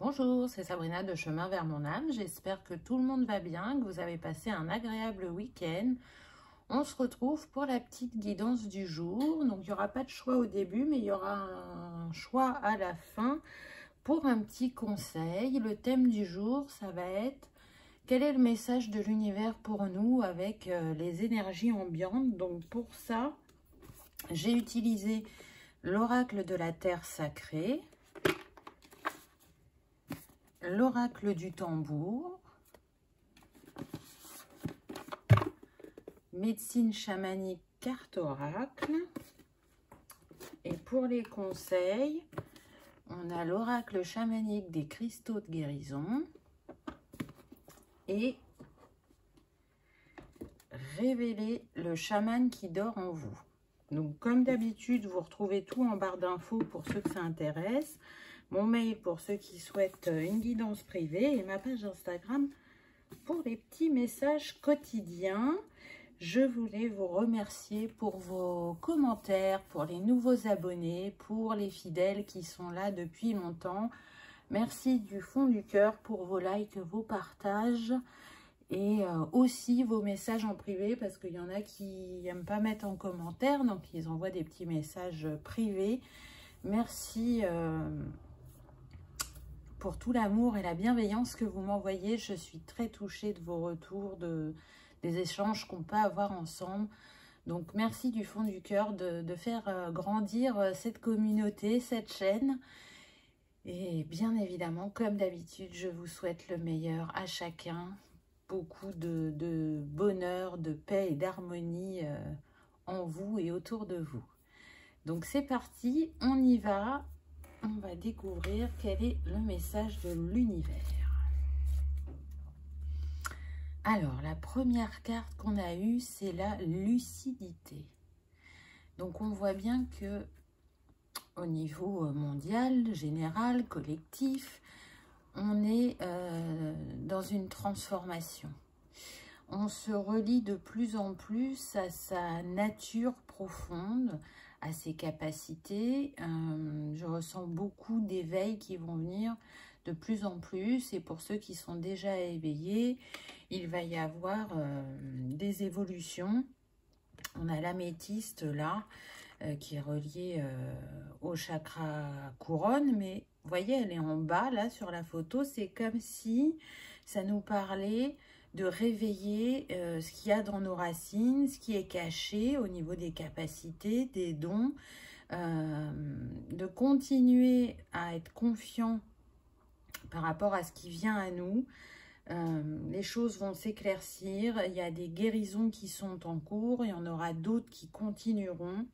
Bonjour, c'est Sabrina de Chemin vers mon âme. J'espère que tout le monde va bien, que vous avez passé un agréable week-end. On se retrouve pour la petite guidance du jour. Donc, il n'y aura pas de choix au début, mais il y aura un choix à la fin pour un petit conseil. Le thème du jour, ça va être quel est le message de l'univers pour nous avec les énergies ambiantes. Donc, pour ça, j'ai utilisé l'oracle de la terre sacrée, l'oracle du tambour, médecine chamanique carte oracle. Et pour les conseils, on a l'oracle chamanique des cristaux de guérison et révéler le chaman qui dort en vous. Donc comme d'habitude, vous retrouvez tout en barre d'infos pour ceux que ça intéresse. Mon mail pour ceux qui souhaitent une guidance privée et ma page Instagram pour les petits messages quotidiens. Je voulais vous remercier pour vos commentaires, pour les nouveaux abonnés, pour les fidèles qui sont là depuis longtemps. Merci du fond du cœur pour vos likes, vos partages et aussi vos messages en privé parce qu'il y en a qui n'aiment pas mettre en commentaire, donc ils envoient des petits messages privés. Merci pour tout l'amour et la bienveillance que vous m'envoyez. Je suis très touchée de vos retours, des échanges qu'on peut avoir ensemble. Donc, merci du fond du cœur de faire grandir cette communauté, cette chaîne. Et bien évidemment, comme d'habitude, je vous souhaite le meilleur à chacun. Beaucoup de bonheur, de paix et d'harmonie en vous et autour de vous. Donc, c'est parti, on y va. On va découvrir quel est le message de l'univers. Alors, la première carte qu'on a eue, c'est la lucidité. Donc, on voit bien que au niveau mondial, général, collectif, on est dans une transformation. On se relie de plus en plus à sa nature profonde, à ses capacités. Je ressens beaucoup d'éveils qui vont venir de plus en plus. Et pour ceux qui sont déjà éveillés, il va y avoir des évolutions. On a l'améthyste là, qui est reliée au chakra couronne. Mais vous voyez, elle est en bas là sur la photo. C'est comme si ça nous parlait de réveiller ce qu'il y a dans nos racines, ce qui est caché au niveau des capacités, des dons, de continuer à être confiant par rapport à ce qui vient à nous. Les choses vont s'éclaircir, il y a des guérisons qui sont en cours, il y en aura d'autres qui continueront.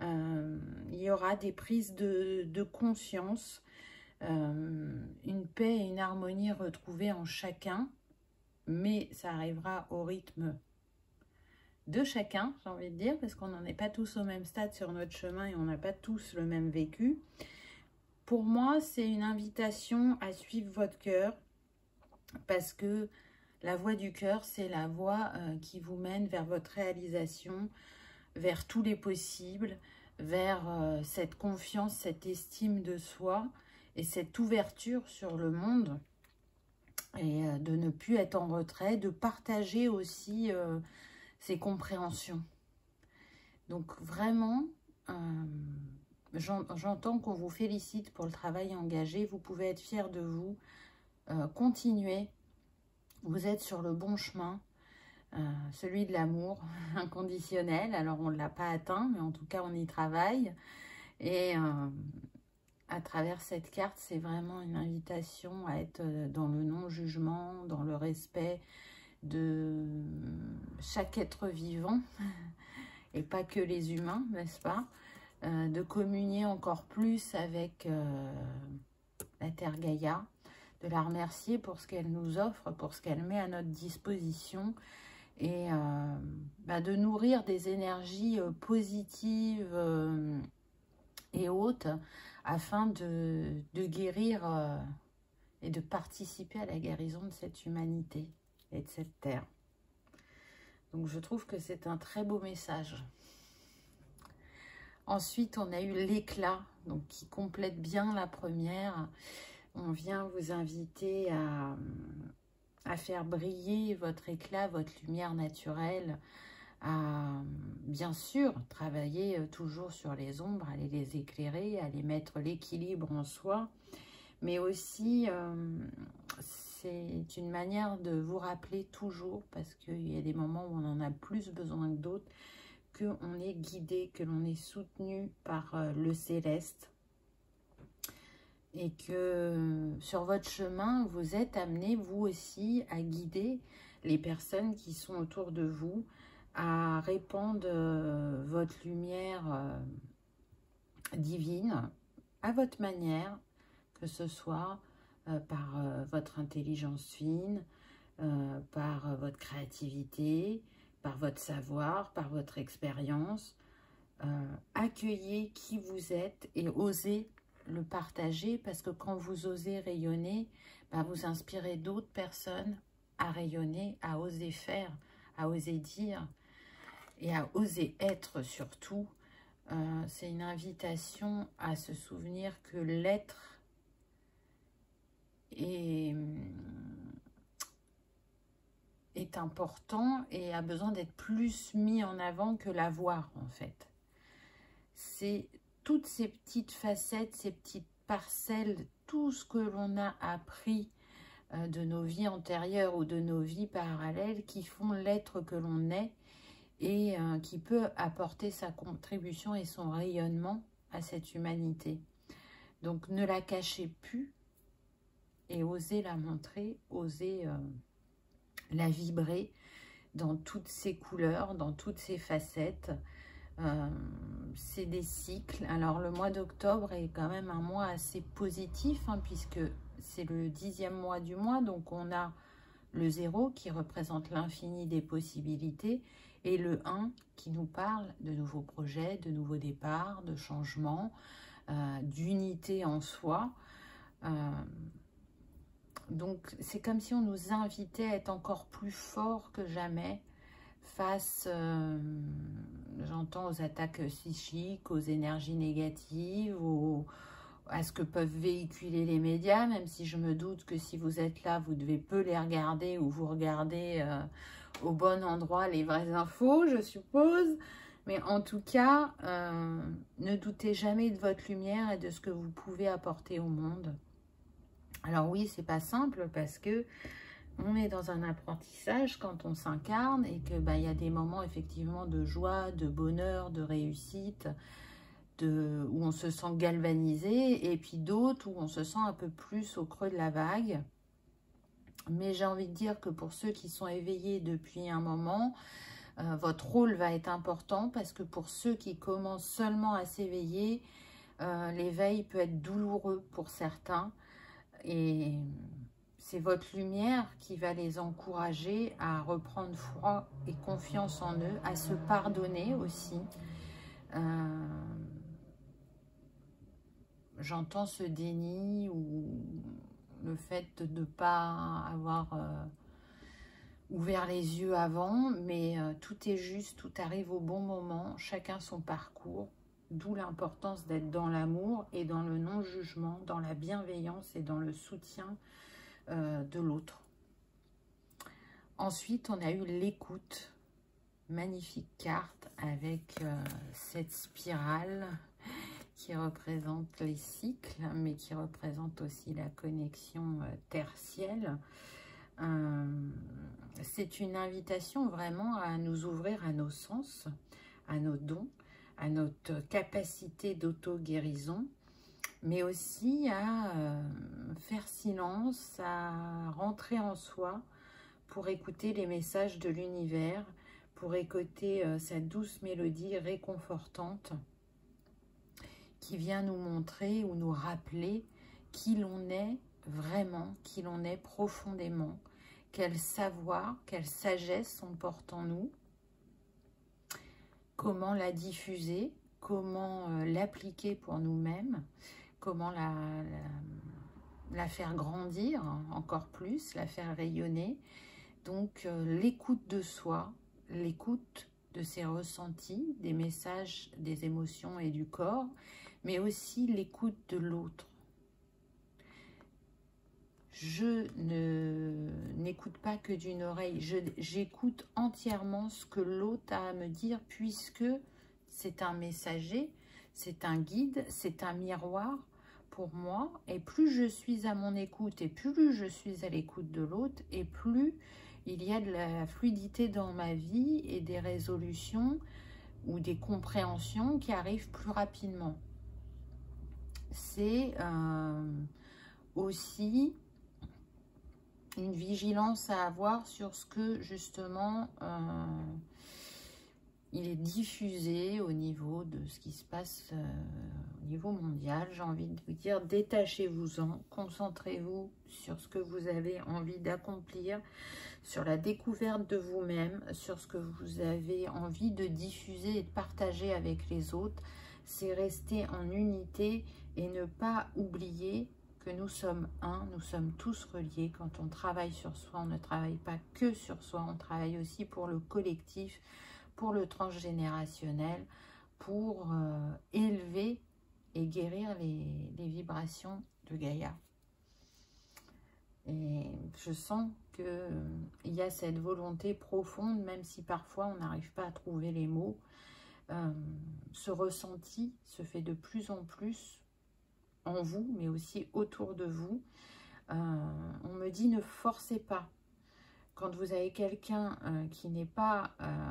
Il y aura des prises de conscience, une paix et une harmonie retrouvées en chacun. Mais ça arrivera au rythme de chacun, j'ai envie de dire, parce qu'on n'en est pas tous au même stade sur notre chemin et on n'a pas tous le même vécu. Pour moi, c'est une invitation à suivre votre cœur, parce que la voie du cœur, c'est la voie qui vous mène vers votre réalisation, vers tous les possibles, vers cette confiance, cette estime de soi et cette ouverture sur le monde. Et de ne plus être en retrait, de partager aussi ses compréhensions. Donc vraiment, j'entends qu'on vous félicite pour le travail engagé, vous pouvez être fiers de vous, continuez, vous êtes sur le bon chemin, celui de l'amour inconditionnel. Alors on ne l'a pas atteint, mais en tout cas on y travaille. Et à travers cette carte, c'est vraiment une invitation à être dans le non-jugement, dans le respect de chaque être vivant, et pas que les humains, n'est-ce pas? De communier encore plus avec la Terre Gaïa, de la remercier pour ce qu'elle nous offre, pour ce qu'elle met à notre disposition, et de nourrir des énergies positives et hautes, afin de guérir et de participer à la guérison de cette humanité et de cette terre. Donc je trouve que c'est un très beau message. Ensuite, on a eu l'éclat, donc qui complète bien la première. On vient vous inviter à faire briller votre éclat, votre lumière naturelle, à bien sûr travailler toujours sur les ombres, à les éclairer, à les mettre l'équilibre en soi, mais aussi c'est une manière de vous rappeler toujours, parce qu'il y a des moments où on en a plus besoin que d'autres, qu'on est guidé, que l'on est soutenu par le céleste, et que sur votre chemin, vous êtes amené, vous aussi, à guider les personnes qui sont autour de vous, à répandre votre lumière divine à votre manière, que ce soit par votre intelligence fine, par votre créativité, par votre savoir, par votre expérience. Accueillez qui vous êtes et osez le partager, parce que quand vous osez rayonner, vous inspirez d'autres personnes à rayonner, à oser faire, à oser dire et à oser être surtout. C'est une invitation à se souvenir que l'être est important et a besoin d'être plus mis en avant que l'avoir, en fait. C'est toutes ces petites facettes, ces petites parcelles, tout ce que l'on a appris de nos vies antérieures ou de nos vies parallèles qui font l'être que l'on est et qui peut apporter sa contribution et son rayonnement à cette humanité. Donc ne la cachez plus et osez la montrer, osez la vibrer dans toutes ses couleurs, dans toutes ses facettes. C'est des cycles. Alors le mois d'octobre est quand même un mois assez positif, puisque c'est le 10e mois du mois, donc on a le 0 qui représente l'infini des possibilités et le 1 qui nous parle de nouveaux projets, de nouveaux départs, de changements, d'unité en soi. Donc c'est comme si on nous invitait à être encore plus fort que jamais face, j'entends, aux attaques psychiques, aux énergies négatives, à ce que peuvent véhiculer les médias, même si je me doute que si vous êtes là, vous devez peu les regarder ou vous regardez au bon endroit les vraies infos, je suppose. Mais en tout cas, ne doutez jamais de votre lumière et de ce que vous pouvez apporter au monde. Alors oui, c'est pas simple parce que on est dans un apprentissage quand on s'incarne et que y a des moments effectivement de joie, de bonheur, de réussite, où on se sent galvanisé, et puis d'autres où on se sent un peu plus au creux de la vague. Mais j'ai envie de dire que pour ceux qui sont éveillés depuis un moment, votre rôle va être important, parce que pour ceux qui commencent seulement à s'éveiller, l'éveil peut être douloureux pour certains. Et c'est votre lumière qui va les encourager à reprendre foi et confiance en eux, à se pardonner aussi. J'entends ce déni ou le fait de ne pas avoir ouvert les yeux avant, mais tout est juste, tout arrive au bon moment, chacun son parcours. D'où l'importance d'être dans l'amour et dans le non-jugement, dans la bienveillance et dans le soutien de l'autre. Ensuite, on a eu l'écoute. Magnifique carte avec cette spirale qui représente les cycles, mais qui représente aussi la connexion terre-ciel. C'est une invitation vraiment à nous ouvrir à nos sens, à nos dons, à notre capacité d'auto-guérison, mais aussi à faire silence, à rentrer en soi pour écouter les messages de l'univers, pour écouter sa douce mélodie réconfortante qui vient nous montrer ou nous rappeler qui l'on est vraiment, qui l'on est profondément, quel savoir, quelle sagesse on porte en nous, comment la diffuser, comment l'appliquer pour nous-mêmes, comment la faire grandir encore plus, la faire rayonner. Donc l'écoute de soi, l'écoute de ses ressentis, des messages, des émotions et du corps, mais aussi l'écoute de l'autre. je n'écoute pas que d'une oreille, j'écoute entièrement ce que l'autre a à me dire, puisque c'est un messager, c'est un guide, c'est un miroir pour moi. Et plus je suis à mon écoute et plus je suis à l'écoute de l'autre, et plus il y a de la fluidité dans ma vie et des résolutions ou des compréhensions qui arrivent plus rapidement. C'est aussi une vigilance à avoir sur ce que justement il est diffusé au niveau de ce qui se passe au niveau mondial. J'ai envie de vous dire, détachez-vous-en, concentrez-vous sur ce que vous avez envie d'accomplir, sur la découverte de vous-même, sur ce que vous avez envie de diffuser et de partager avec les autres. C'est rester en unité et ne pas oublier que nous sommes un, nous sommes tous reliés. Quand on travaille sur soi, on ne travaille pas que sur soi, on travaille aussi pour le collectif, pour le transgénérationnel, pour élever et guérir les vibrations de Gaïa. Et je sens qu'il y a cette volonté profonde, même si parfois on n'arrive pas à trouver les mots. Ce ressenti se fait de plus en plus en vous, mais aussi autour de vous. On me dit, ne forcez pas. Quand vous avez quelqu'un qui n'est pas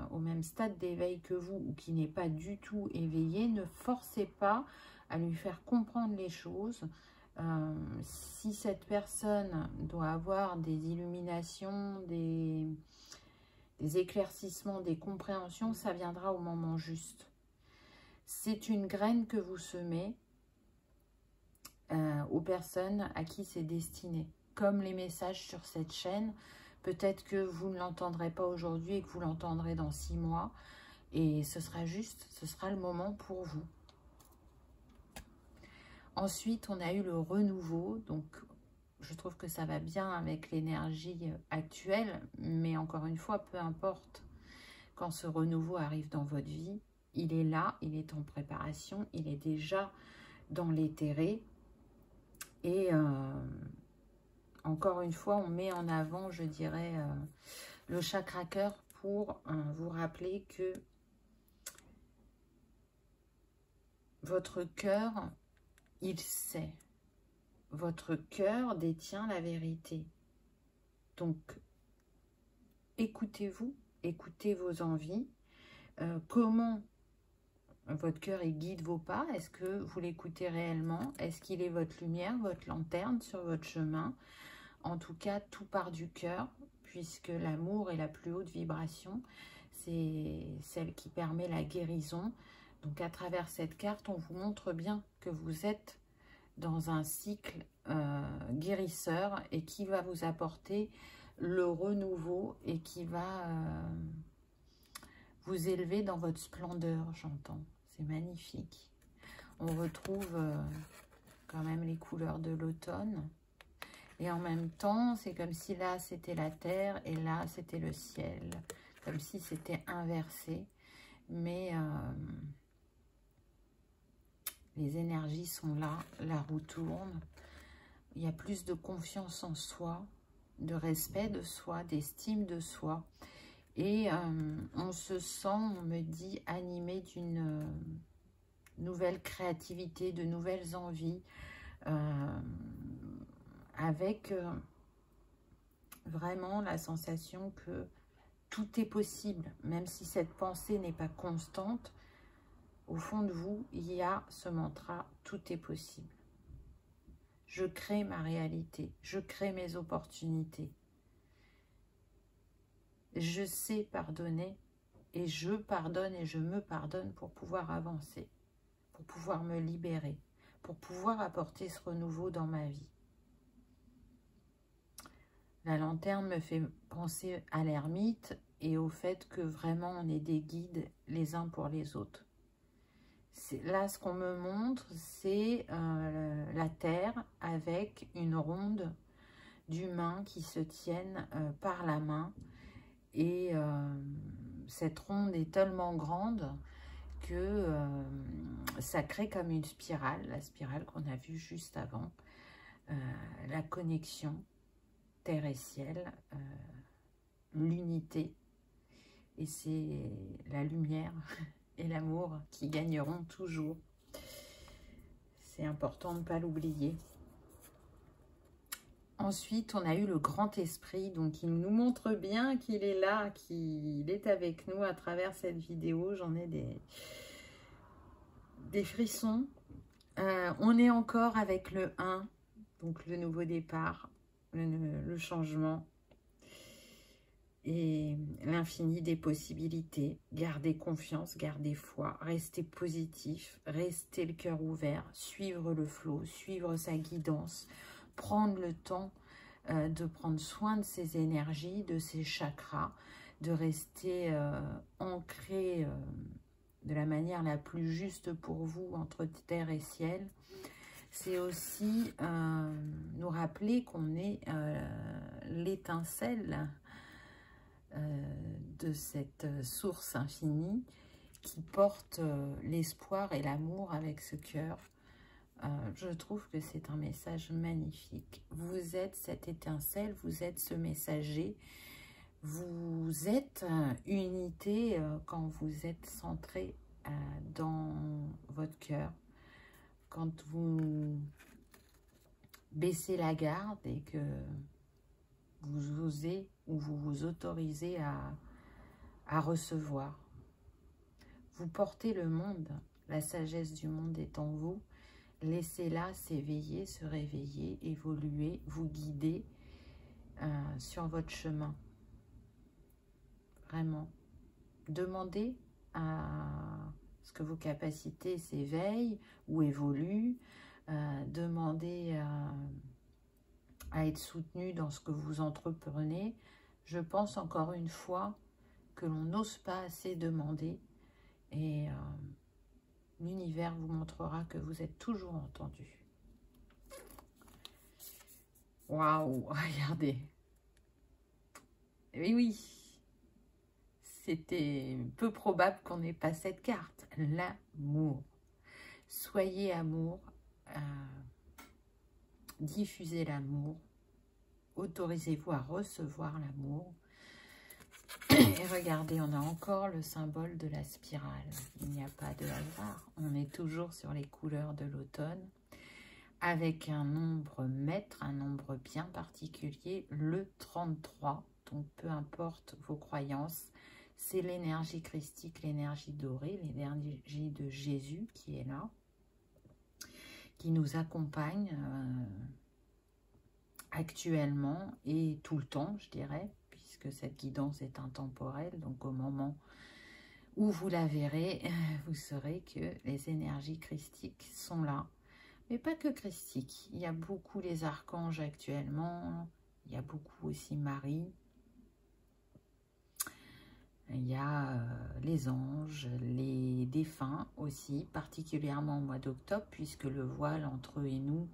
au même stade d'éveil que vous, ou qui n'est pas du tout éveillé, ne forcez pas à lui faire comprendre les choses. Si cette personne doit avoir des illuminations, des éclaircissements, des compréhensions, ça viendra au moment juste. C'est une graine que vous semez aux personnes à qui c'est destiné. Comme les messages sur cette chaîne, peut-être que vous ne l'entendrez pas aujourd'hui et que vous l'entendrez dans 6 mois. Et ce sera juste, ce sera le moment pour vous. Ensuite, on a eu le renouveau. Donc, je trouve que ça va bien avec l'énergie actuelle. Mais encore une fois, peu importe quand ce renouveau arrive dans votre vie, il est là, il est en préparation, il est déjà dans l'éthéré. Et encore une fois, on met en avant, je dirais, le chakra cœur pour vous rappeler que votre cœur, il sait. Votre cœur détient la vérité. Donc, écoutez-vous, écoutez vos envies. Comment votre cœur guide vos pas? Est-ce que vous l'écoutez réellement? Est-ce qu'il est votre lumière, votre lanterne sur votre chemin? En tout cas, tout part du cœur, puisque l'amour est la plus haute vibration. C'est celle qui permet la guérison. Donc, à travers cette carte, on vous montre bien que vous êtes dans un cycle guérisseur et qui va vous apporter le renouveau et qui va vous élever dans votre splendeur, j'entends. C'est magnifique. On retrouve quand même les couleurs de l'automne. Et en même temps, c'est comme si là, c'était la terre et là, c'était le ciel. Comme si c'était inversé. Mais les énergies sont là, la roue tourne. Il y a plus de confiance en soi, de respect de soi, d'estime de soi. Et on se sent, on me dit, animé d'une nouvelle créativité, de nouvelles envies, avec vraiment la sensation que tout est possible, même si cette pensée n'est pas constante. Au fond de vous, il y a ce mantra, tout est possible. Je crée ma réalité, je crée mes opportunités. Je sais pardonner et je pardonne et je me pardonne pour pouvoir avancer, pour pouvoir me libérer, pour pouvoir apporter ce renouveau dans ma vie. La lanterne me fait penser à l'ermite et au fait que vraiment on est des guides les uns pour les autres. Là, ce qu'on me montre, c'est la terre avec une ronde d'humains qui se tiennent par la main. Et cette ronde est tellement grande que ça crée comme une spirale, la spirale qu'on a vue juste avant, la connexion. terre et ciel, l'unité. Et c'est la lumière et l'amour qui gagneront toujours. C'est important de ne pas l'oublier. Ensuite, on a eu le grand esprit. Donc, il nous montre bien qu'il est là, qu'il est avec nous à travers cette vidéo. J'en ai des frissons. On est encore avec le 1, donc le nouveau départ, le changement et l'infini des possibilités. Gardez confiance, gardez foi, restez positif, restez le cœur ouvert, suivre le flot, suivre sa guidance, prendre le temps de prendre soin de ses énergies, de ses chakras, de rester ancré de la manière la plus juste pour vous entre terre et ciel. C'est aussi nous rappeler qu'on est l'étincelle de cette source infinie qui porte l'espoir et l'amour avec ce cœur. Je trouve que c'est un message magnifique. Vous êtes cette étincelle, vous êtes ce messager, vous êtes unité quand vous êtes centré dans votre cœur, quand vous baissez la garde et que vous osez ou vous vous autorisez à recevoir. Vous portez le monde, la sagesse du monde est en vous. Laissez-la s'éveiller, se réveiller, évoluer, vous guider sur votre chemin. Vraiment. Demandez à ce que vos capacités s'éveillent ou évoluent. Demandez à être soutenu dans ce que vous entreprenez. Je pense encore une fois que l'on n'ose pas assez demander et l'univers vous montrera que vous êtes toujours entendu. Waouh, regardez. Oui, oui. C'était peu probable qu'on n'ait pas cette carte. L'amour. Soyez amour. Diffusez l'amour. Autorisez-vous à recevoir l'amour. Et regardez, on a encore le symbole de la spirale. Il n'y a pas de hasard. On est toujours sur les couleurs de l'automne. Avec un nombre maître, un nombre bien particulier, le 33. Donc, peu importe vos croyances, c'est l'énergie christique, l'énergie dorée, l'énergie de Jésus qui est là, qui nous accompagne actuellement et tout le temps, je dirais, puisque cette guidance est intemporelle. Donc, au moment où vous la verrez, vous saurez que les énergies christiques sont là. Mais pas que christiques. Il y a beaucoup les archanges actuellement. Il y a beaucoup aussi Marie. Il y a les anges, les défunts aussi, particulièrement au mois d'octobre, puisque le voile entre eux et nous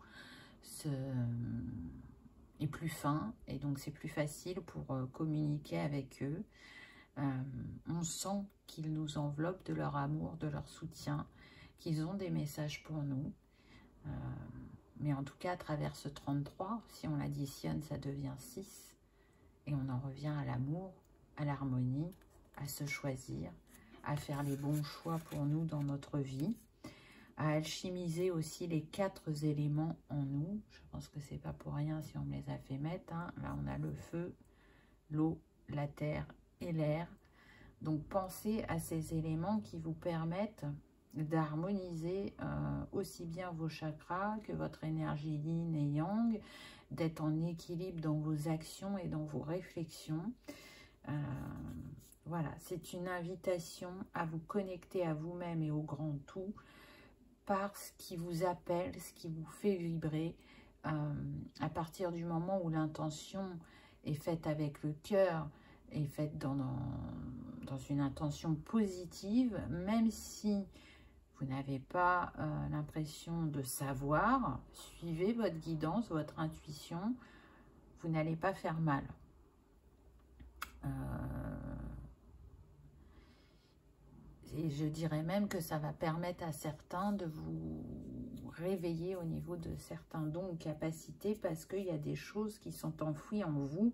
est plus fin. Et donc, c'est plus facile pour communiquer avec eux. On sent qu'ils nous enveloppent de leur amour, de leur soutien, qu'ils ont des messages pour nous. Mais en tout cas, à travers ce 33, si on l'additionne, ça devient 6. Et on en revient à l'amour, à l'harmonie, à se choisir, à faire les bons choix pour nous dans notre vie, à alchimiser aussi les 4 éléments en nous. Je pense que c'est pas pour rien si on me les a fait mettre. Hein. Là, on a le feu, l'eau, la terre et l'air. Donc, pensez à ces éléments qui vous permettent d'harmoniser aussi bien vos chakras que votre énergie yin et yang, d'être en équilibre dans vos actions et dans vos réflexions. Voilà, c'est une invitation à vous connecter à vous-même et au grand tout par ce qui vous appelle, ce qui vous fait vibrer. À partir du moment où l'intention est faite avec le cœur, est faite dans une intention positive, même si vous n'avez pas l'impression de savoir, suivez votre guidance, votre intuition, vous n'allez pas faire mal. Et je dirais même que ça va permettre à certains de vous réveiller au niveau de certains dons ou capacités parce qu'il y a des choses qui sont enfouies en vous.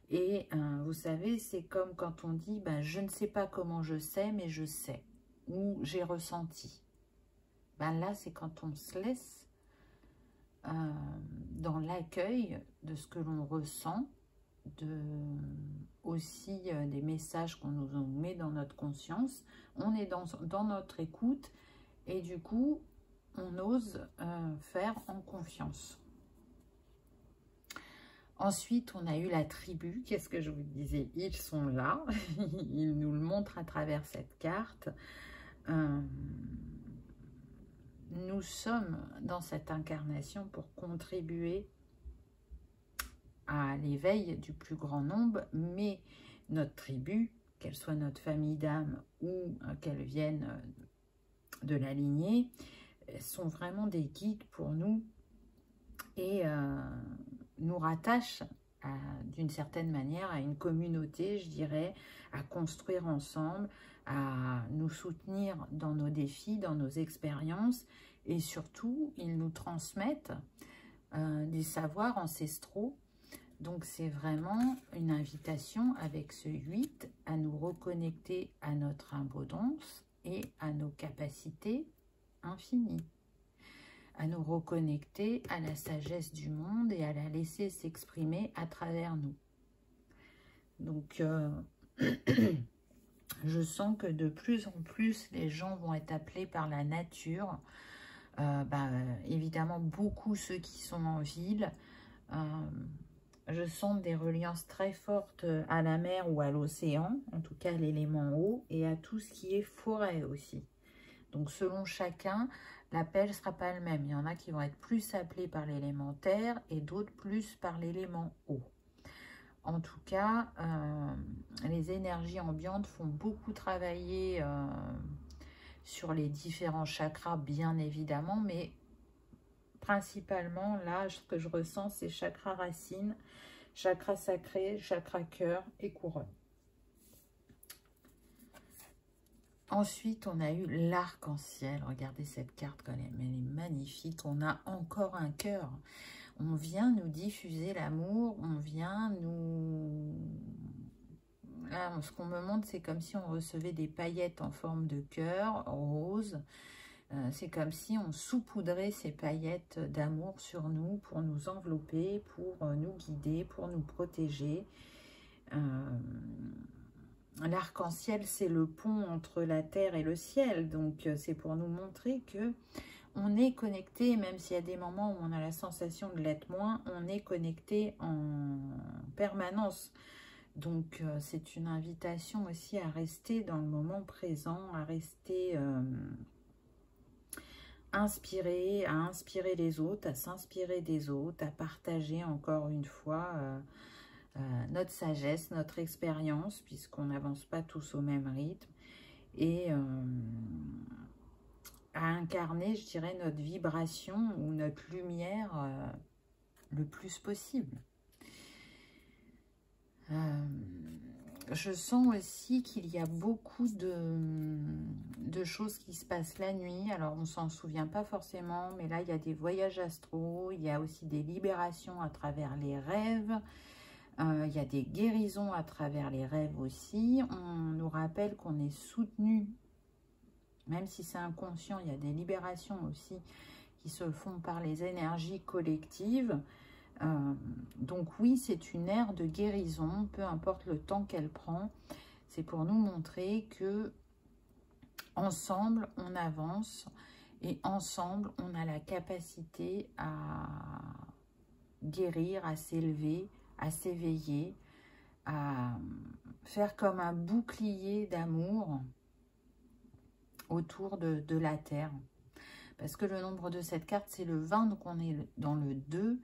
Et vous savez, c'est comme quand on dit ben, « je ne sais pas comment je sais, mais je sais » ou « j'ai ressenti ». Ben là, c'est quand on se laisse dans l'accueil de ce que l'on ressent, aussi des messages qu'on nous met dans notre conscience. On est dans notre écoute et du coup, on ose faire en confiance. Ensuite, on a eu la tribu. Qu'est-ce que je vous disais? Ils sont là. Ils nous le montrent à travers cette carte. Nous sommes dans cette incarnation pour contribuer à l'éveil du plus grand nombre, mais notre tribu, qu'elle soit notre famille d'âme ou qu'elle vienne de la lignée, sont vraiment des guides pour nous et nous rattachent d'une certaine manière à une communauté, je dirais, à construire ensemble, à nous soutenir dans nos défis, dans nos expériences, et surtout, ils nous transmettent des savoirs ancestraux. Donc, c'est vraiment une invitation avec ce 8 à nous reconnecter à notre abondance et à nos capacités infinies, à nous reconnecter à la sagesse du monde et à la laisser s'exprimer à travers nous. Donc, je sens que de plus en plus, les gens vont être appelés par la nature. Évidemment, beaucoup ceux qui sont en ville. Je sens des reliances très fortes à la mer ou à l'océan, en tout cas l'élément eau, et à tout ce qui est forêt aussi. Donc selon chacun, l'appel ne sera pas le même. Il y en a qui vont être plus appelés par l'élément terre et d'autres plus par l'élément eau. En tout cas, les énergies ambiantes font beaucoup travailler sur les différents chakras, bien évidemment, mais principalement, là, ce que je ressens, c'est chakra racine, chakra sacré, chakra cœur et couronne. Ensuite, on a eu l'arc-en-ciel. Regardez cette carte, elle est magnifique. On a encore un cœur. On vient nous diffuser l'amour, on vient nous... Là, ce qu'on me montre, c'est comme si on recevait des paillettes en forme de cœur rose. C'est comme si on saupoudrait ces paillettes d'amour sur nous pour nous envelopper, pour nous guider, pour nous protéger. L'arc-en-ciel, c'est le pont entre la terre et le ciel. Donc, c'est pour nous montrer que on est connecté, même s'il y a des moments où on a la sensation de l'être moins, on est connecté en permanence. Donc, c'est une invitation aussi à rester dans le moment présent, à rester... inspirer, à inspirer les autres, à s'inspirer des autres, à partager encore une fois notre sagesse, notre expérience, puisqu'on n'avance pas tous au même rythme, et à incarner, je dirais, notre vibration ou notre lumière le plus possible. Je sens aussi qu'il y a beaucoup de choses qui se passent la nuit. Alors, on ne s'en souvient pas forcément, mais là, il y a des voyages astraux. Il y a aussi des libérations à travers les rêves. Il y a des guérisons à travers les rêves aussi. On nous rappelle qu'on est soutenu, même si c'est inconscient. Il y a des libérations aussi qui se font par les énergies collectives. Donc oui, c'est une ère de guérison, peu importe le temps qu'elle prend. C'est pour nous montrer que ensemble, on avance et ensemble, on a la capacité à guérir, à s'élever, à s'éveiller, à faire comme un bouclier d'amour autour de la Terre. Parce que le nombre de cette carte, c'est le 20, donc on est dans le 2.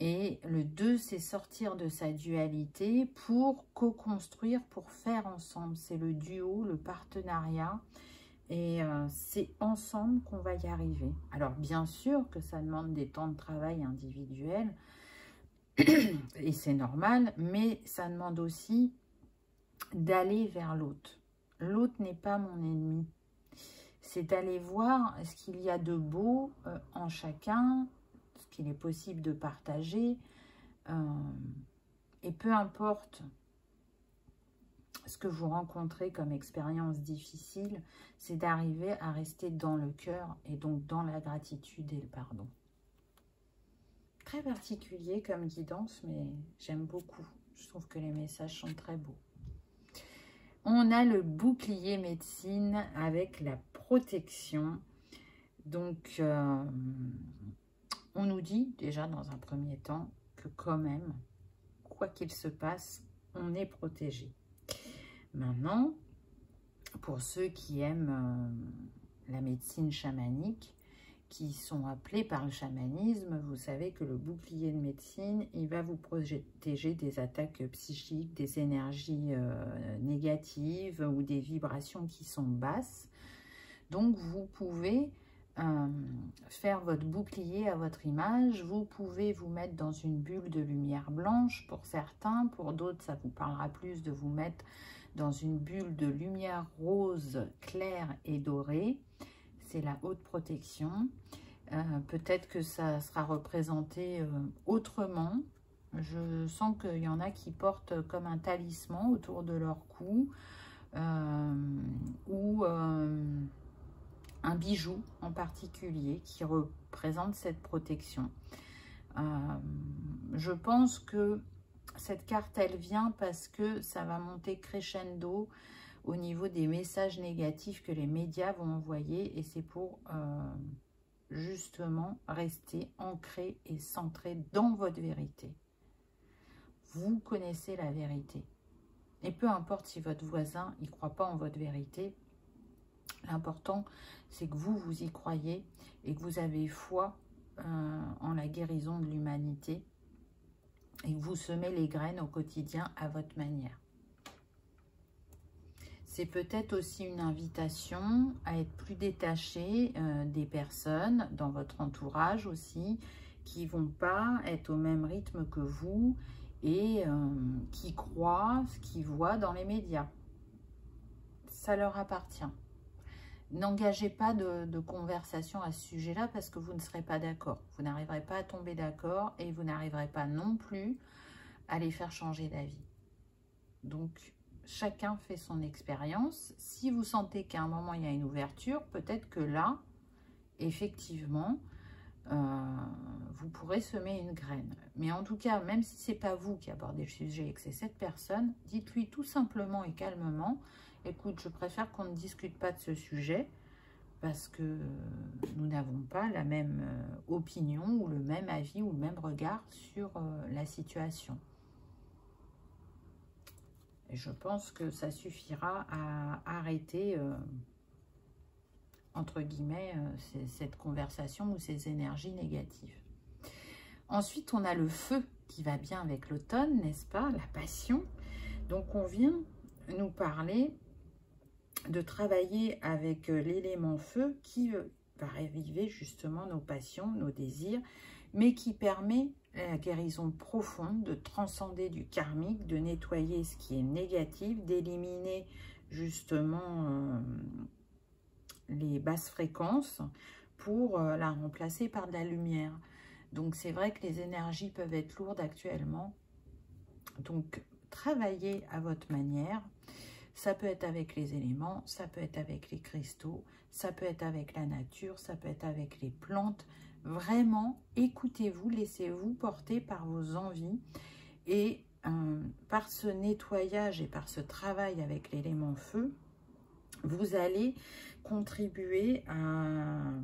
Et le 2, c'est sortir de sa dualité pour co-construire, pour faire ensemble. C'est le duo, le partenariat. Et c'est ensemble qu'on va y arriver. Alors, bien sûr que ça demande des temps de travail individuels. Et c'est normal. Mais ça demande aussi d'aller vers l'autre. L'autre n'est pas mon ennemi. c'est d'aller voir ce qu'il y a de beau en chacun, ce qu'il est possible de partager. Et peu importe ce que vous rencontrez comme expérience difficile, c'est d'arriver à rester dans le cœur et donc dans la gratitude et le pardon. Très particulier comme guidance, mais j'aime beaucoup. Je trouve que les messages sont très beaux. On a le bouclier médecine avec la protection. Donc, on nous dit déjà dans un premier temps que quand même, quoi qu'il se passe, on est protégé. Maintenant, pour ceux qui aiment la médecine chamanique, qui sont appelés par le chamanisme, vous savez que le bouclier de médecine, il va vous protéger des attaques psychiques, des énergies négatives ou des vibrations qui sont basses. Donc, vous pouvez faire votre bouclier à votre image. Vous pouvez vous mettre dans une bulle de lumière blanche pour certains. Pour d'autres, ça vous parlera plus de vous mettre dans une bulle de lumière rose, claire et dorée. C'est la haute protection. Peut-être que ça sera représenté autrement. Je sens qu'il y en a qui portent comme un talisman autour de leur cou ou un bijou en particulier qui représente cette protection. Je pense que cette carte, elle vient parce que ça va monter crescendo au niveau des messages négatifs que les médias vont envoyer, et c'est pour justement rester ancré et centré dans votre vérité. Vous connaissez la vérité. Et peu importe si votre voisin ne croit pas en votre vérité, l'important, c'est que vous, vous y croyez et que vous avez foi en la guérison de l'humanité et que vous semez les graines au quotidien à votre manière. C'est peut-être aussi une invitation à être plus détaché des personnes dans votre entourage aussi, qui ne vont pas être au même rythme que vous et qui croient ce qu'ils voient dans les médias. Ça leur appartient. N'engagez pas de conversation à ce sujet-là parce que vous ne serez pas d'accord. Vous n'arriverez pas à tomber d'accord et vous n'arriverez pas non plus à les faire changer d'avis. Donc, chacun fait son expérience. Si vous sentez qu'à un moment, il y a une ouverture, peut-être que là, effectivement, vous pourrez semer une graine. Mais en tout cas, même si ce n'est pas vous qui abordez le sujet et que c'est cette personne, dites-lui tout simplement et calmement, écoute, je préfère qu'on ne discute pas de ce sujet parce que nous n'avons pas la même opinion ou le même avis ou le même regard sur la situation. Et je pense que ça suffira à arrêter, entre guillemets, cette conversation ou ces énergies négatives. Ensuite, on a le feu qui va bien avec l'automne, n'est-ce pas? La passion. Donc, on vient nous parler de travailler avec l'élément feu qui va raviver justement nos passions, nos désirs, mais qui permet la guérison profonde, de transcender du karmique, de nettoyer ce qui est négatif, d'éliminer justement les basses fréquences pour la remplacer par de la lumière. Donc c'est vrai que les énergies peuvent être lourdes actuellement. Donc travaillez à votre manière. Ça peut être avec les éléments, ça peut être avec les cristaux, ça peut être avec la nature, ça peut être avec les plantes. Vraiment, écoutez-vous, laissez-vous porter par vos envies et par ce nettoyage et par ce travail avec l'élément feu, vous allez contribuer à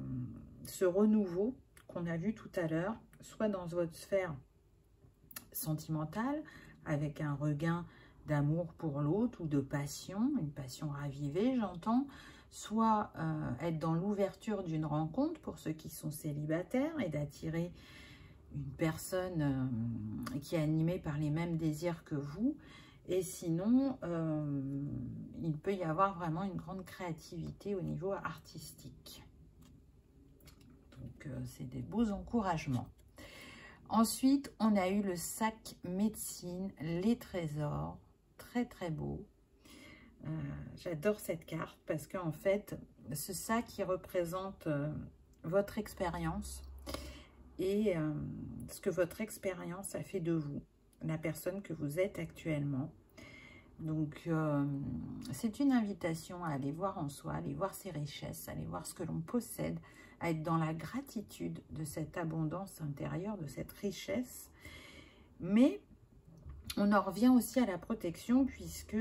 ce renouveau qu'on a vu tout à l'heure, soit dans votre sphère sentimentale, avec un regain d'amour pour l'autre ou de passion, une passion ravivée, j'entends, soit être dans l'ouverture d'une rencontre pour ceux qui sont célibataires et d'attirer une personne qui est animée par les mêmes désirs que vous. Et sinon, il peut y avoir vraiment une grande créativité au niveau artistique. Donc, c'est des beaux encouragements. Ensuite, on a eu le sac médecine, les trésors, très très beau. J'adore cette carte parce qu'en fait, c'est ça qui représente votre expérience et ce que votre expérience a fait de vous, la personne que vous êtes actuellement. Donc, c'est une invitation à aller voir en soi, aller voir ses richesses, aller voir ce que l'on possède, à être dans la gratitude de cette abondance intérieure, de cette richesse. Mais on en revient aussi à la protection puisque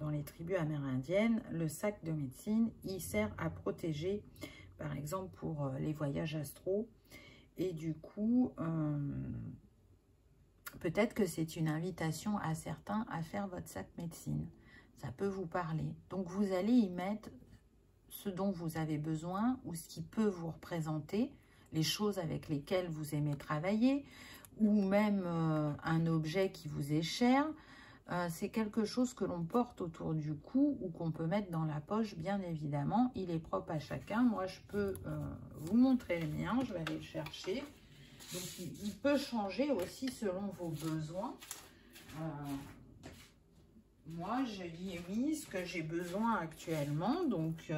dans les tribus amérindiennes, le sac de médecine, il sert à protéger, par exemple pour les voyages astraux. Et du coup, peut-être que c'est une invitation à certains à faire votre sac médecine. Ça peut vous parler. Donc, vous allez y mettre ce dont vous avez besoin ou ce qui peut vous représenter, les choses avec lesquelles vous aimez travailler, ou même un objet qui vous est cher. C'est quelque chose que l'on porte autour du cou ou qu'on peut mettre dans la poche, bien évidemment. Il est propre à chacun. Moi, je peux vous montrer le mien. Je vais aller le chercher. Donc, il peut changer aussi selon vos besoins. Moi, je lui ai mis ce que j'ai besoin actuellement. Donc,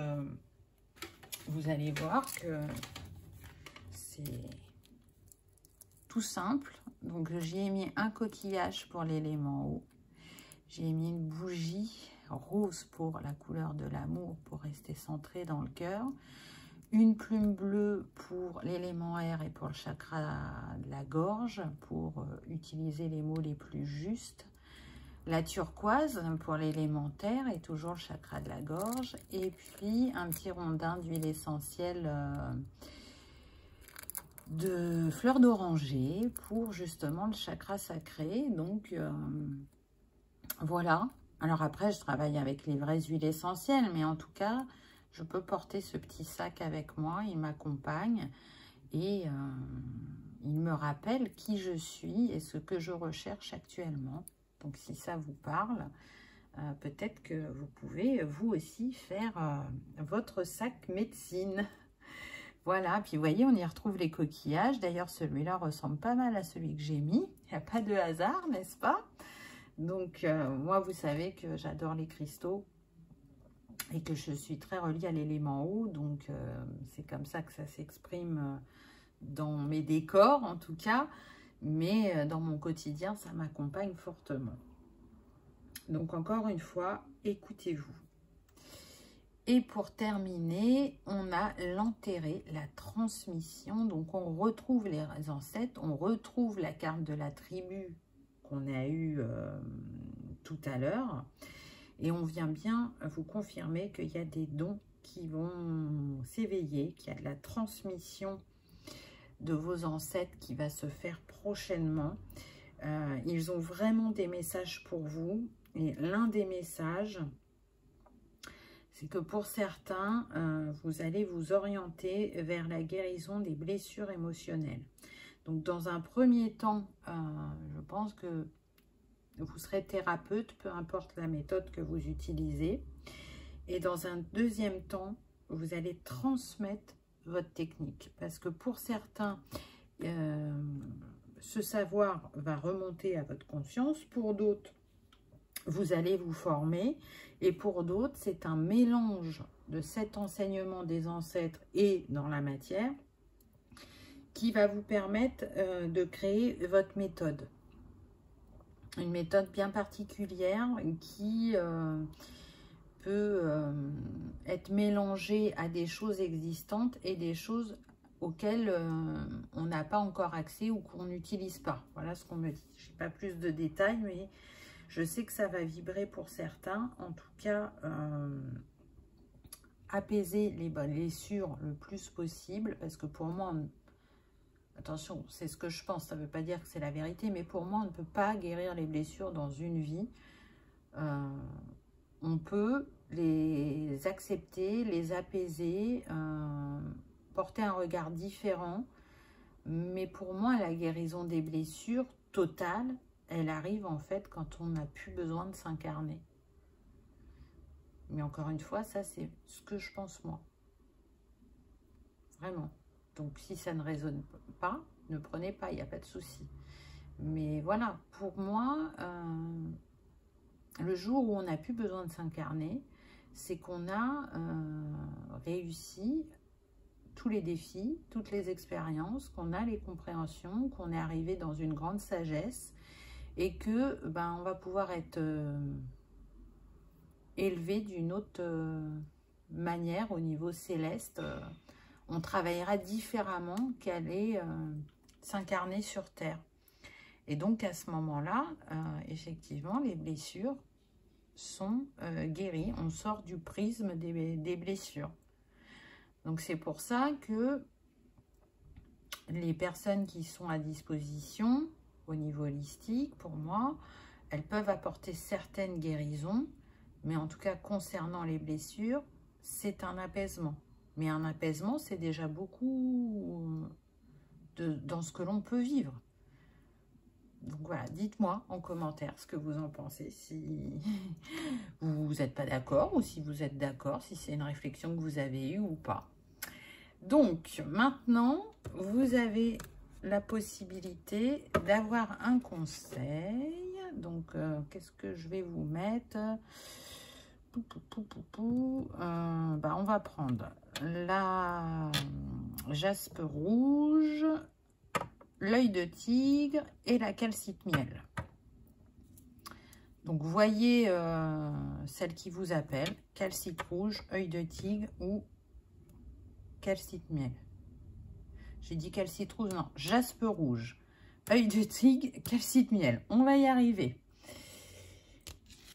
vous allez voir que c'est tout simple. Donc, j'y ai mis un coquillage pour l'élément eau. J'ai mis une bougie rose pour la couleur de l'amour, pour rester centré dans le cœur. Une plume bleue pour l'élément air et pour le chakra de la gorge, pour utiliser les mots les plus justes. La turquoise pour l'élément terre et toujours le chakra de la gorge. Et puis un petit rondin d'huile essentielle de fleurs d'oranger pour justement le chakra sacré. Donc voilà. Alors après, je travaille avec les vraies huiles essentielles, mais en tout cas, je peux porter ce petit sac avec moi. Il m'accompagne et il me rappelle qui je suis et ce que je recherche actuellement. Donc, si ça vous parle, peut-être que vous pouvez, vous aussi, faire votre sac médecine. Voilà, puis vous voyez, on y retrouve les coquillages. D'ailleurs, celui-là ressemble pas mal à celui que j'ai mis. Il n'y a pas de hasard, n'est-ce pas? Donc, moi, vous savez que j'adore les cristaux et que je suis très reliée à l'élément eau. Donc, c'est comme ça que ça s'exprime dans mes décors, en tout cas. Mais dans mon quotidien, ça m'accompagne fortement. Donc, encore une fois, écoutez-vous. Et pour terminer, on a l'enterré, la transmission. Donc, on retrouve les ancêtres, on retrouve la carte de la tribu qu'on a eue tout à l'heure. Et on vient bien vous confirmer qu'il y a des dons qui vont s'éveiller, qu'il y a de la transmission de vos ancêtres qui va se faire prochainement. Ils ont vraiment des messages pour vous. Et l'un des messages, c'est que pour certains, vous allez vous orienter vers la guérison des blessures émotionnelles. Donc, dans un premier temps, je pense que vous serez thérapeute, peu importe la méthode que vous utilisez. Et dans un deuxième temps, vous allez transmettre votre technique. Parce que pour certains, ce savoir va remonter à votre conscience. Pour d'autres, vous allez vous former. Et pour d'autres, c'est un mélange de cet enseignement des ancêtres et dans la matière qui va vous permettre de créer votre méthode. Une méthode bien particulière qui peut être mélangée à des choses existantes et des choses auxquelles on n'a pas encore accès ou qu'on n'utilise pas. Voilà ce qu'on me dit. Je n'ai pas plus de détails, mais je sais que ça va vibrer pour certains. En tout cas, apaiser les blessures le plus possible, parce que pour moi, attention, c'est ce que je pense, ça ne veut pas dire que c'est la vérité, mais pour moi, on ne peut pas guérir les blessures dans une vie. On peut les accepter, les apaiser, porter un regard différent. Mais pour moi, la guérison des blessures totale, elle arrive en fait quand on n'a plus besoin de s'incarner. Mais encore une fois, ça c'est ce que je pense moi. Vraiment. Donc si ça ne résonne pas, ne prenez pas, il n'y a pas de souci. Mais voilà, pour moi, le jour où on n'a plus besoin de s'incarner, c'est qu'on a réussi tous les défis, toutes les expériences, qu'on a les compréhensions, qu'on est arrivé dans une grande sagesse et que on va pouvoir être élevé d'une autre manière au niveau céleste. On travaillera différemment qu'aller s'incarner sur Terre. Et donc à ce moment-là, effectivement, les blessures sont guéries. On sort du prisme des blessures. Donc c'est pour ça que les personnes qui sont à disposition au niveau holistique, pour moi, elles peuvent apporter certaines guérisons, mais en tout cas concernant les blessures, c'est un apaisement. Mais un apaisement, c'est déjà beaucoup dans ce que l'on peut vivre. Donc voilà, dites-moi en commentaire ce que vous en pensez, si vous n'êtes pas d'accord ou si vous êtes d'accord, si c'est une réflexion que vous avez eue ou pas. Donc maintenant, vous avez la possibilité d'avoir un conseil. Donc, qu'est-ce que je vais vous mettre? On va prendre la jaspe rouge, l'œil de tigre et la calcite miel. Donc, voyez celle qui vous appelle, calcite rouge, œil de tigre ou calcite miel. J'ai dit calcite rouge, non, jaspe rouge, œil de tigre, calcite miel. On va y arriver.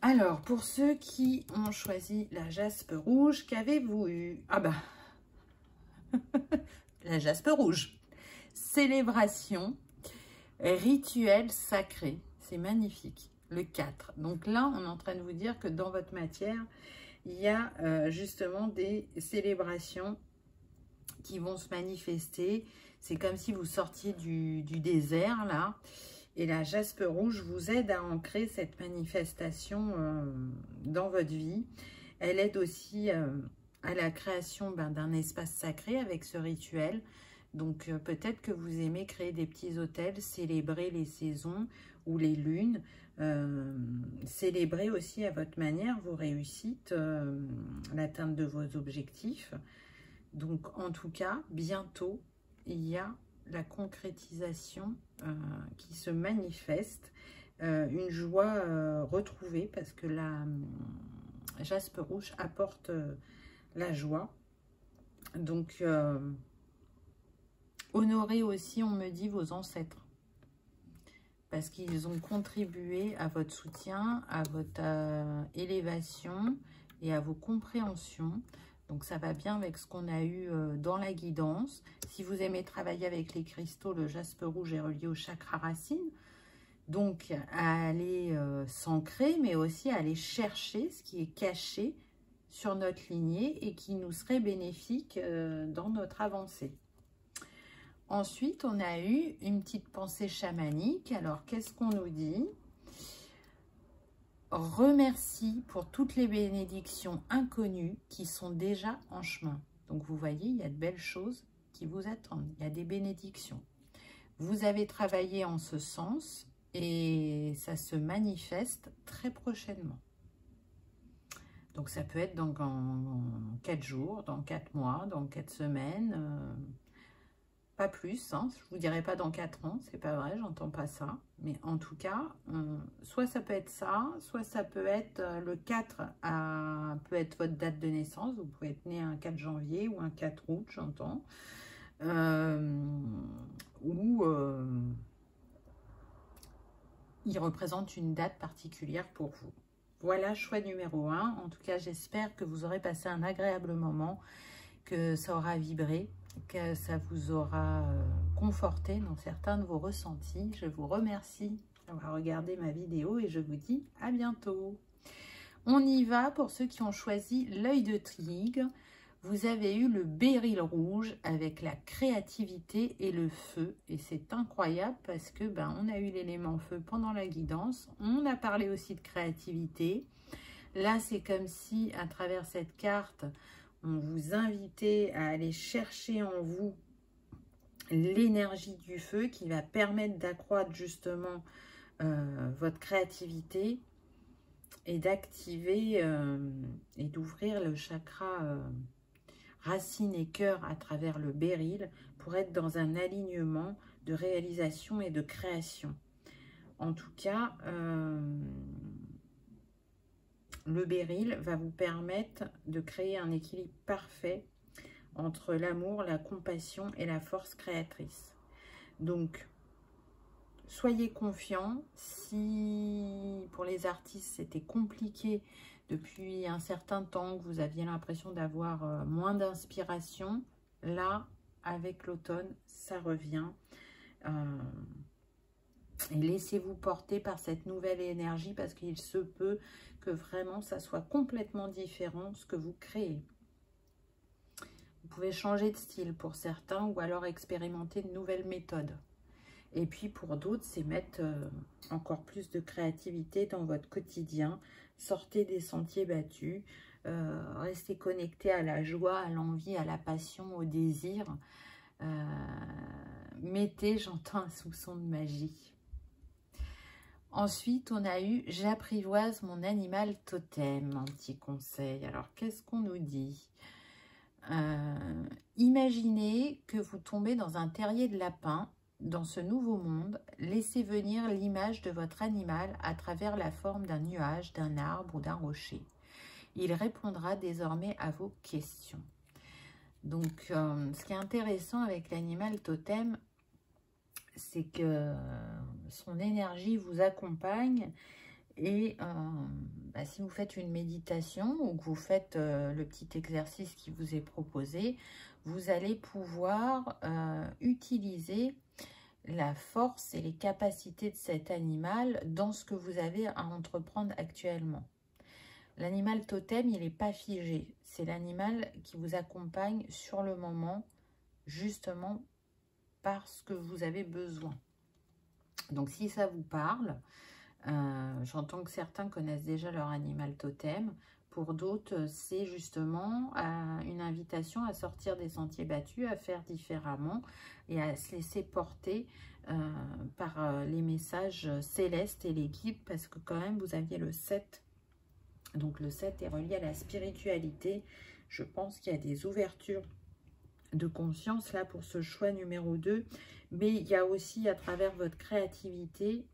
Alors, pour ceux qui ont choisi la jaspe rouge, qu'avez-vous eu? Ah bah, la jaspe rouge. Célébration, rituel sacré. C'est magnifique. Le 4. Donc là, on est en train de vous dire que dans votre matière, il y a justement des célébrations qui vont se manifester. C'est comme si vous sortiez du désert, là. Et la jaspe rouge vous aide à ancrer cette manifestation dans votre vie. Elle aide aussi à la création d'un espace sacré avec ce rituel. Donc peut-être que vous aimez créer des petits hôtels, célébrer les saisons ou les lunes. Célébrer aussi à votre manière vos réussites, l'atteinte de vos objectifs. Donc en tout cas, bientôt, il y a la concrétisation qui se manifeste, une joie retrouvée parce que la jaspe rouge apporte la joie. Donc, honorez aussi, on me dit, vos ancêtres parce qu'ils ont contribué à votre soutien, à votre élévation et à vos compréhensions. Donc, ça va bien avec ce qu'on a eu dans la guidance. Si vous aimez travailler avec les cristaux, le jaspe rouge est relié au chakra racine. Donc, à aller s'ancrer, mais aussi à aller chercher ce qui est caché sur notre lignée et qui nous serait bénéfique dans notre avancée. Ensuite, on a eu une petite pensée chamanique. Alors, qu'est-ce qu'on nous dit ? Remercie pour toutes les bénédictions inconnues qui sont déjà en chemin. Donc, vous voyez, il y a de belles choses qui vous attendent. Il y a des bénédictions. Vous avez travaillé en ce sens et ça se manifeste très prochainement. Donc, ça peut être dans 4 jours, dans 4 mois, dans 4 semaines, pas plus. Hein. Je ne vous dirai pas dans 4 ans, c'est pas vrai, j'entends pas ça. Mais en tout cas, soit ça peut être ça, soit ça peut être le 4, peut être votre date de naissance. Vous pouvez être né un 4 janvier ou un 4 août, j'entends. Il représente une date particulière pour vous. Voilà, choix numéro 1. En tout cas, j'espère que vous aurez passé un agréable moment, que ça aura vibré, que ça vous aura conforté dans certains de vos ressentis. Je vous remercie d'avoir regardé ma vidéo et je vous dis à bientôt. On y va pour ceux qui ont choisi l'œil de tigre. Vous avez eu le béryl rouge avec la créativité et le feu. Et c'est incroyable parce que on a eu l'élément feu pendant la guidance. On a parlé aussi de créativité. Là, c'est comme si, à travers cette carte, on vous invitait à aller chercher en vous l'énergie du feu qui va permettre d'accroître justement votre créativité. et d'activer et d'ouvrir le chakra racine et cœur à travers le béryl pour être dans un alignement de réalisation et de création. En tout cas, le béryl va vous permettre de créer un équilibre parfait entre l'amour, la compassion et la force créatrice. Donc, soyez confiants. Si pour les artistes c'était compliqué depuis un certain temps, que vous aviez l'impression d'avoir moins d'inspiration, là, avec l'automne, ça revient. Et laissez-vous porter par cette nouvelle énergie parce qu'il se peut que vraiment ça soit complètement différent ce que vous créez. Vous pouvez changer de style pour certains ou alors expérimenter de nouvelles méthodes. Et puis pour d'autres, c'est mettre encore plus de créativité dans votre quotidien. Sortez des sentiers battus. Restez connecté à la joie, à l'envie, à la passion, au désir. Mettez, j'entends un soupçon de magie. Ensuite, on a eu « J'apprivoise mon animal totem », un petit conseil. Alors, qu'est-ce qu'on nous dit ? Imaginez que vous tombez dans un terrier de lapin. Dans ce nouveau monde, laissez venir l'image de votre animal à travers la forme d'un nuage, d'un arbre ou d'un rocher. Il répondra désormais à vos questions. Donc, ce qui est intéressant avec l'animal totem, c'est que son énergie vous accompagne et si vous faites une méditation ou que vous faites le petit exercice qui vous est proposé, vous allez pouvoir utiliser la force et les capacités de cet animal dans ce que vous avez à entreprendre actuellement. L'animal totem, il n'est pas figé. C'est l'animal qui vous accompagne sur le moment, justement parce que vous avez besoin. Donc, si ça vous parle, j'entends que certains connaissent déjà leur animal totem. Pour d'autres, c'est justement une invitation à sortir des sentiers battus, à faire différemment et à se laisser porter par les messages célestes et les guides, parce que quand même, vous aviez le 7. Donc, le 7 est relié à la spiritualité. Je pense qu'il y a des ouvertures de conscience là pour ce choix numéro 2. Mais il y a aussi à travers votre créativité,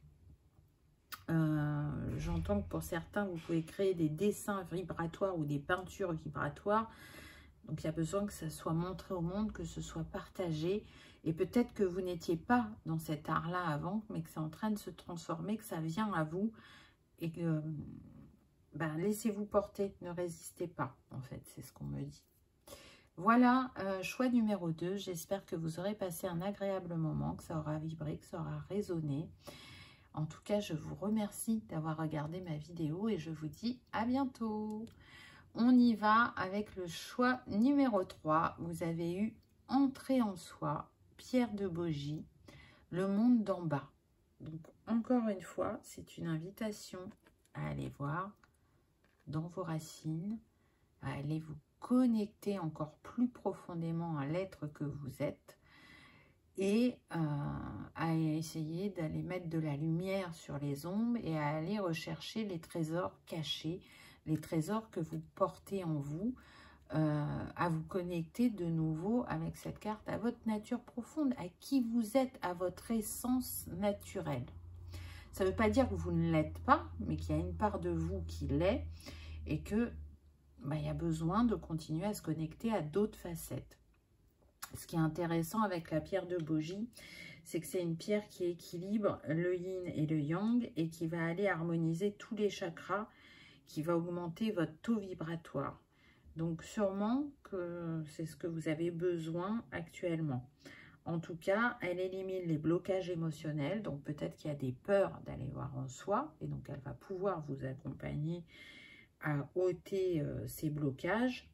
j'entends que pour certains, vous pouvez créer des dessins vibratoires ou des peintures vibratoires. Donc, il y a besoin que ça soit montré au monde, que ce soit partagé. Et peut-être que vous n'étiez pas dans cet art-là avant, mais que c'est en train de se transformer, que ça vient à vous. Et que laissez-vous porter, ne résistez pas, en fait, c'est ce qu'on me dit. Voilà, choix numéro 2. J'espère que vous aurez passé un agréable moment, que ça aura vibré, que ça aura résonné. En tout cas, je vous remercie d'avoir regardé ma vidéo et je vous dis à bientôt. On y va avec le choix numéro 3. Vous avez eu Entrée en soi, Pierre de Bogie, le monde d'en bas. Donc, encore une fois, c'est une invitation à aller voir dans vos racines, à aller vous connecter encore plus profondément à l'être que vous êtes et à essayer d'aller mettre de la lumière sur les ombres et à aller rechercher les trésors cachés, les trésors que vous portez en vous, à vous connecter de nouveau avec cette carte à votre nature profonde, à qui vous êtes, à votre essence naturelle. Ça ne veut pas dire que vous ne l'êtes pas, mais qu'il y a une part de vous qui l'est et que il y a besoin de continuer à se connecter à d'autres facettes. Ce qui est intéressant avec la pierre de Bogie, c'est que c'est une pierre qui équilibre le yin et le yang et qui va aller harmoniser tous les chakras, qui va augmenter votre taux vibratoire. Donc sûrement que c'est ce que vous avez besoin actuellement. En tout cas, elle élimine les blocages émotionnels, donc peut-être qu'il y a des peurs d'aller voir en soi, et donc elle va pouvoir vous accompagner à ôter ces blocages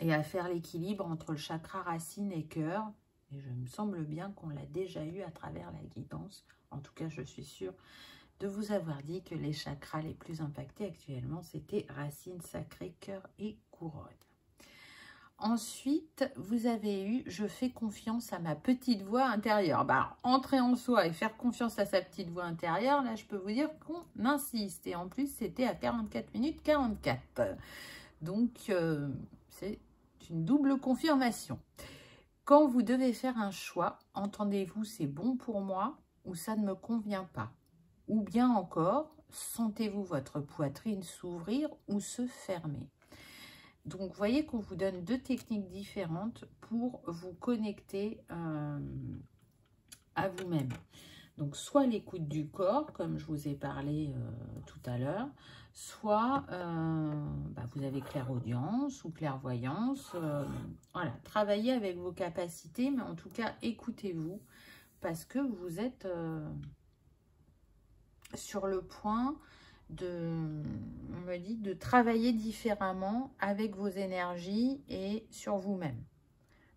et à faire l'équilibre entre le chakra racine et cœur. Et je me semble bien qu'on l'a déjà eu à travers la guidance. En tout cas, je suis sûre de vous avoir dit que les chakras les plus impactés actuellement, c'était racine, sacré, cœur et couronne. Ensuite, vous avez eu « Je fais confiance à ma petite voix intérieure ». Bah, entrer en soi et faire confiance à sa petite voix intérieure, là, je peux vous dire qu'on insiste. Et en plus, c'était à 44 minutes 44. Donc, c'est une double confirmation. Quand vous devez faire un choix, entendez-vous « c'est bon pour moi » ou « ça ne me convient pas ». Ou bien encore, sentez-vous votre poitrine s'ouvrir ou se fermer. Donc, vous voyez qu'on vous donne deux techniques différentes pour vous connecter à vous-même. Donc, soit l'écoute du corps, comme je vous ai parlé tout à l'heure, soit vous avez clairaudience ou clairvoyance. Voilà, travaillez avec vos capacités, mais en tout cas, écoutez-vous parce que vous êtes sur le point on me dit, de travailler différemment avec vos énergies et sur vous-même.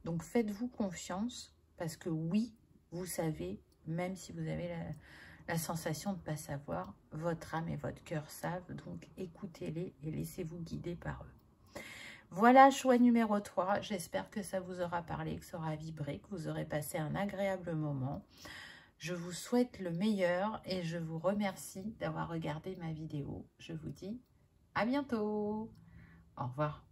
Donc, faites-vous confiance parce que oui, vous savez, même si vous avez la sensation de ne pas savoir, votre âme et votre cœur savent. Donc, écoutez-les et laissez-vous guider par eux. Voilà, choix numéro 3. J'espère que ça vous aura parlé, que ça aura vibré, que vous aurez passé un agréable moment. Je vous souhaite le meilleur et je vous remercie d'avoir regardé ma vidéo. Je vous dis à bientôt. Au revoir.